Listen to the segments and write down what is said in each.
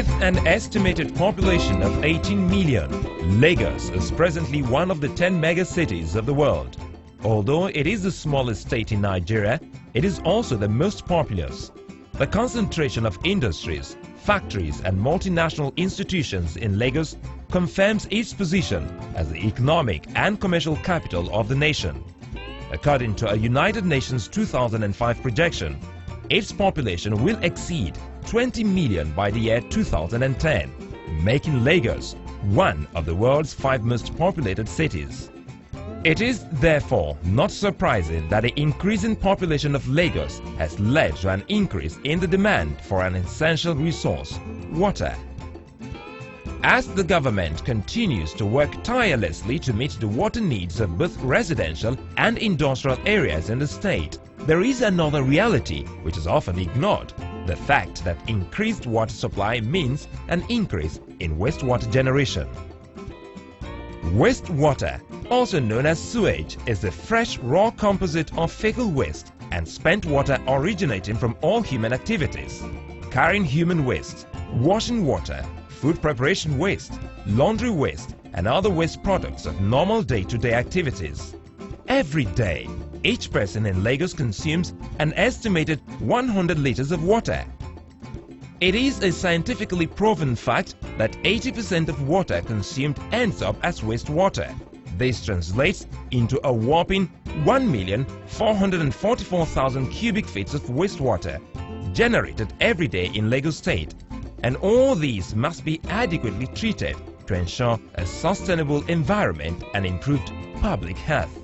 With an estimated population of 18 million, Lagos is presently one of the 10 megacities of the world. Although it is the smallest state in Nigeria, it is also the most populous. The concentration of industries, factories and multinational institutions in Lagos confirms its position as the economic and commercial capital of the nation. According to a United Nations 2005 projection, its population will exceed 20 million by the year 2010, making Lagos one of the world's 5 most populated cities. It is therefore not surprising that the increasing population of Lagos has led to an increase in the demand for an essential resource, water. As the government continues to work tirelessly to meet the water needs of both residential and industrial areas in the state, there is another reality which is often ignored: the fact that increased water supply means an increase in wastewater generation. Wastewater, also known as sewage, is the fresh raw composite of fecal waste and spent water originating from all human activities: carrying human waste, washing water, food preparation waste, laundry waste and other waste products of normal day-to-day activities. Every day, each person in Lagos consumes an estimated 100 liters of water. It is a scientifically proven fact that 80% of water consumed ends up as wastewater. This translates into a whopping 1,444,000 cubic feet of wastewater generated every day in Lagos State, and all these must be adequately treated to ensure a sustainable environment and improved public health.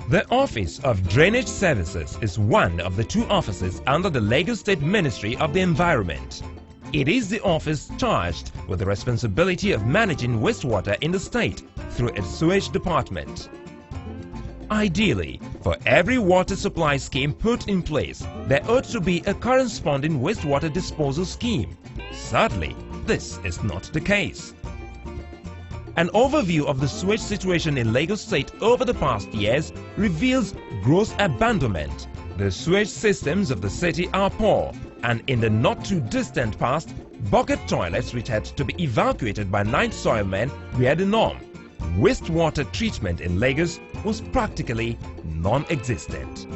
The Office of Drainage Services is one of the 2 offices under the Lagos State Ministry of the Environment. It is the office charged with the responsibility of managing wastewater in the state through its sewage department. Ideally, for every water supply scheme put in place, there ought to be a corresponding wastewater disposal scheme. Sadly, this is not the case. An overview of the sewage situation in Lagos State over the past years reveals gross abandonment. The sewage systems of the city are poor, and in the not-too-distant past, bucket toilets which had to be evacuated by night soilmen were the norm. Wastewater treatment in Lagos was practically non-existent.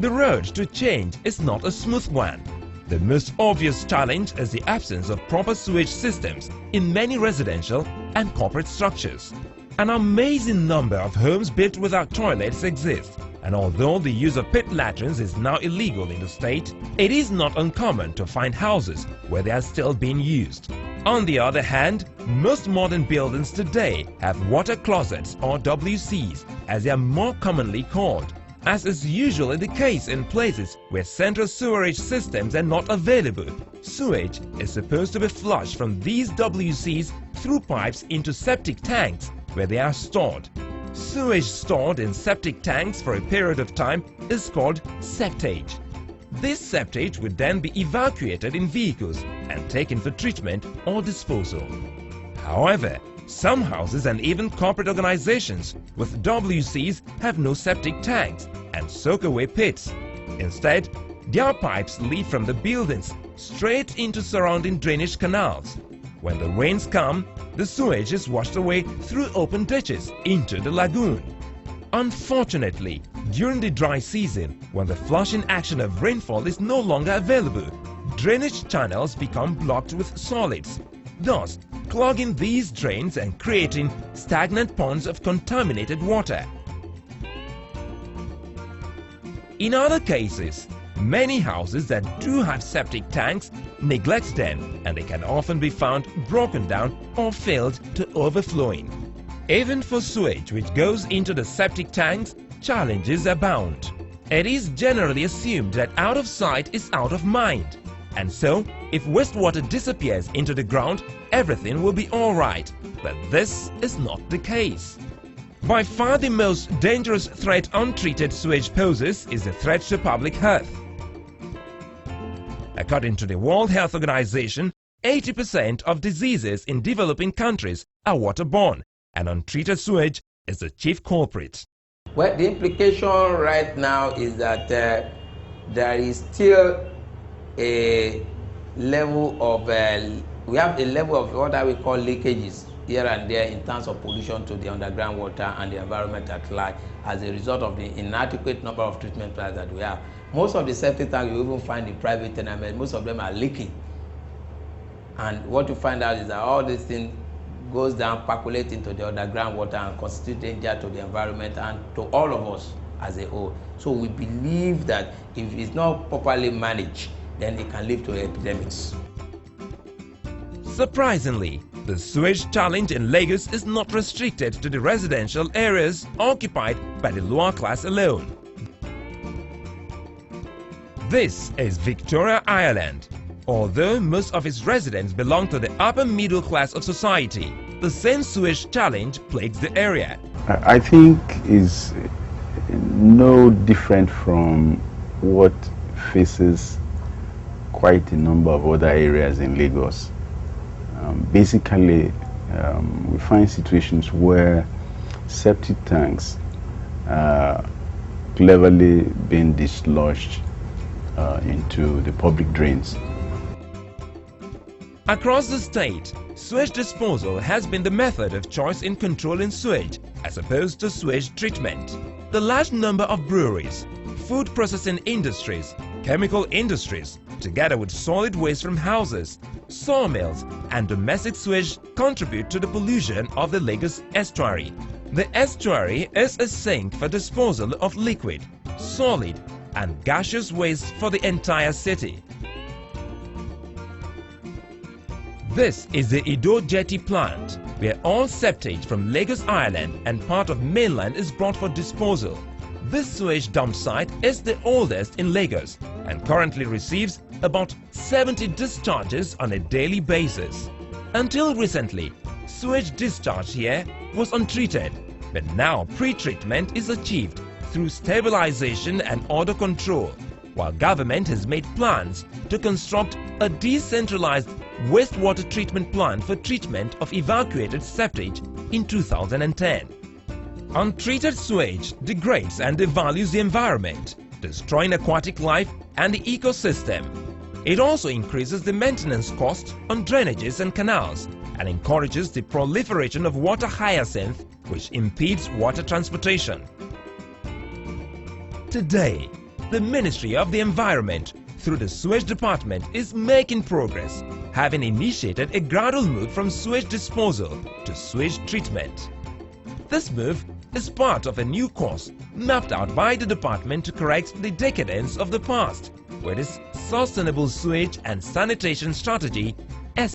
The road to change is not a smooth one. The most obvious challenge is the absence of proper sewage systems in many residential and corporate structures. An amazing number of homes built without toilets exist, and although the use of pit latrines is now illegal in the state, it is not uncommon to find houses where they are still being used. On the other hand, most modern buildings today have water closets, or WCs as they are more commonly called. As is usually the case in places where central sewerage systems are not available, sewage is supposed to be flushed from these WCs through pipes into septic tanks where they are stored. Sewage stored in septic tanks for a period of time is called septage. This septage would then be evacuated in vehicles and taken for treatment or disposal. However, some houses and even corporate organizations with WCs have no septic tanks and soak away pits. Instead, their pipes lead from the buildings straight into surrounding drainage canals. When the rains come, the sewage is washed away through open ditches into the lagoon. Unfortunately, during the dry season, when the flushing action of rainfall is no longer available, drainage channels become blocked with solids, thus clogging these drains and creating stagnant ponds of contaminated water. In other cases, many houses that do have septic tanks neglect them, and they can often be found broken down or filled to overflowing. Even for sewage which goes into the septic tanks, challenges abound. It is generally assumed that out of sight is out of mind. And so, if wastewater disappears into the ground, everything will be alright. But this is not the case. By far the most dangerous threat untreated sewage poses is the threat to public health. According to the World Health Organization, 80% of diseases in developing countries are waterborne, and untreated sewage is the chief culprit. Well, the implication right now is that there is still a level of what we call leakages here and there in terms of pollution to the underground water and the environment at large as a result of the inadequate number of treatment plants that we have. Most of the septic tanks you even find in private tenements, most of them are leaking. And what you find out is that all this thing goes down, percolates into the underground water and constitutes danger to the environment and to all of us as a whole. So we believe that if it's not properly managed, then it can lead to epidemics. Surprisingly, the sewage challenge in Lagos is not restricted to the residential areas occupied by the lower class alone. This is Victoria Island. Although most of its residents belong to the upper middle class of society, the same sewage challenge plagues the area. I think is no different from what faces quite a number of other areas in Lagos. Basically, we find situations where septic tanks are cleverly being dislodged into the public drains. Across the state, sewage disposal has been the method of choice in controlling sewage as opposed to sewage treatment. The large number of breweries, food processing industries, chemical industries, together with solid waste from houses, sawmills and domestic sewage contribute to the pollution of the Lagos estuary. The estuary is a sink for disposal of liquid, solid and gaseous waste for the entire city. This is the Ido Jetty plant, where all septage from Lagos Island and part of mainland is brought for disposal. This sewage dump site is the oldest in Lagos and currently receives about 70 discharges on a daily basis. Until recently, sewage discharge here was untreated, but now pre-treatment is achieved through stabilization and odor control, while government has made plans to construct a decentralized wastewater treatment plant for treatment of evacuated septage in 2010. Untreated sewage degrades and devalues the environment, destroying aquatic life and the ecosystem. It also increases the maintenance cost on drainages and canals and encourages the proliferation of water hyacinth, which impedes water transportation. Today, the Ministry of the Environment, through the Sewage Department, is making progress, having initiated a gradual move from sewage disposal to sewage treatment. This move is part of a new course mapped out by the department to correct the decadence of the past, with its sustainable sewage and sanitation strategy